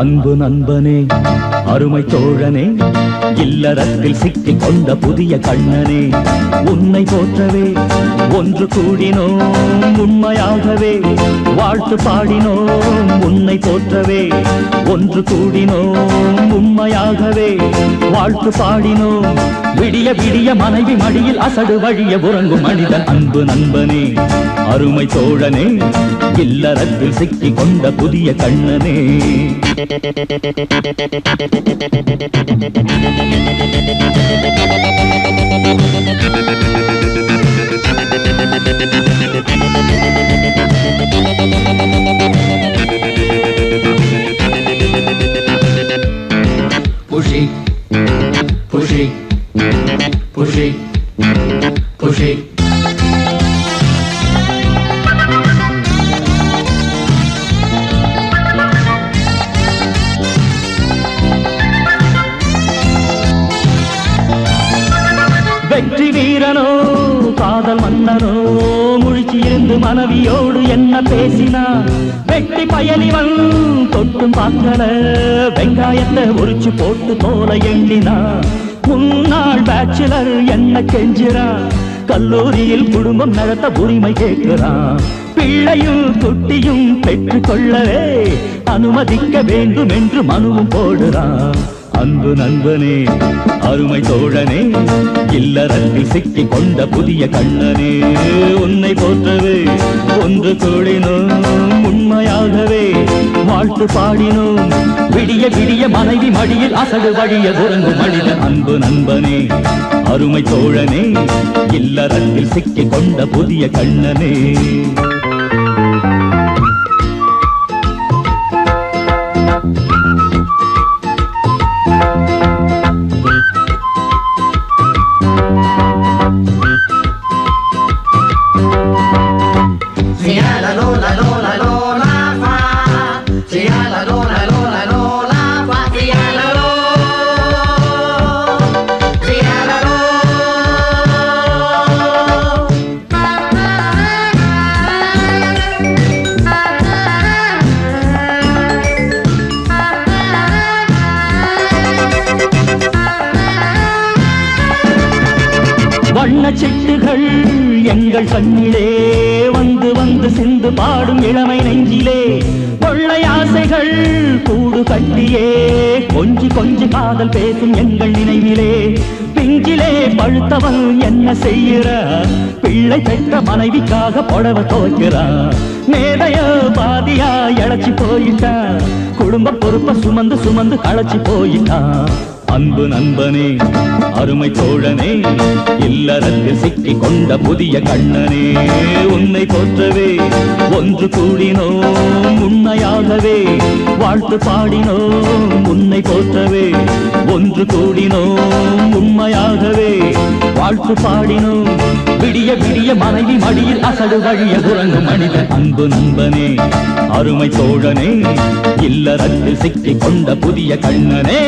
அன்பு நண்பனே அருமை தோழனே இல்லறத்தில் சிக்கிக் கொண்ட புதிய கண்ணனே உன்னை போற்றவே ஒன்று கூடினோம் உண்மையாகவே வாழ்த்து பாடினோம் உன்னை போற்றவே ஒன்று கூடினோம் உண்மையாகவே வாழ்த்து பாடினோம் விடிய விடிய மனைவி மடியில் அசடு வழிய உறங்கும் மனிதன் அன்பு நண்பனே அருமை தோழனே இல்லறத்தில் சிக்கிக் கொண்ட புதிய கண்ணனே Push it, push it, push it, push it. வெற்றி வீரனோ காதல் மன்னனோ முழிச்சி இருந்து மனைவியோடு என்ன பேசினா வெட்டி பயணிவன் தொட்டும் பார்க்கல வெங்காயத்தை உரிச்சு போட்டு தோல எண்ணினா முன்னாள் பேச்சுலர் என்ன கெஞ்சிரா கல்லூரியில் குடும்பம் நடத்த உரிமை கேட்கிறான் பிள்ளையும் குட்டியும் பெற்றுக் கொள்ளவே அனுமதிக்க வேண்டும் என்று மனுவும் போடுறான் அன்பு நண்பனே அருமை தோழனே இல்லறத்தில் சிக்கிக் கொண்ட புதிய கண்ணனே உன்னை போற்றவே ஒன்று கூடினோம் உண்மையாகவே வாழ்த்து பாடினோம் விடிய விடிய மனைவி மடியில் அசடு வழிய உறங்கும் மனிதன் அன்பு நண்பனே அருமை தோழனே இல்லறத்தில் சிக்கிக் கொண்ட புதிய கண்ணனே வண்ண சிட்டுகள் எங்கள் கண்ணிலே வந்து வந்து சிந்து பாடும் இளமை நெஞ்சிலே கொள்ளை ஆசைகள் கூடு கட்டியே கொஞ்சி கொஞ்சி காதல் பேசும் எங்கள் நினைவிலே பிஞ்சிலே பழுத்தவன் என்ன செய்கிற பிள்ளை பெற்ற மனைவிக்காக புடவை துவைக்கிறான் மேதைய பாதியா இழைச்சி போயிட்டான் குடும்ப பொறுப்ப சுமந்து சுமந்து களைச்சி போயிட்டான் அன்பு நண்பனே அருமை தோழனே இல்லறத்தில் சிக்கிக் கொண்ட புதிய கண்ணனே உன்னை போற்றவே ஒன்று கூடினோம் உண்மையாகவே வாழ்த்து பாடினோம் உன்னை போற்றவே ஒன்று கூடினோம் உண்மையாகவே வாழ்த்து பாடினோம் விடிய விடிய மனைவி மடியில் அசடு வழிய உறங்கும் மனிதன் அன்பு நண்பனே அருமை தோழனே இல்லறத்தில் சிக்கிக் கொண்ட புதிய கண்ணனே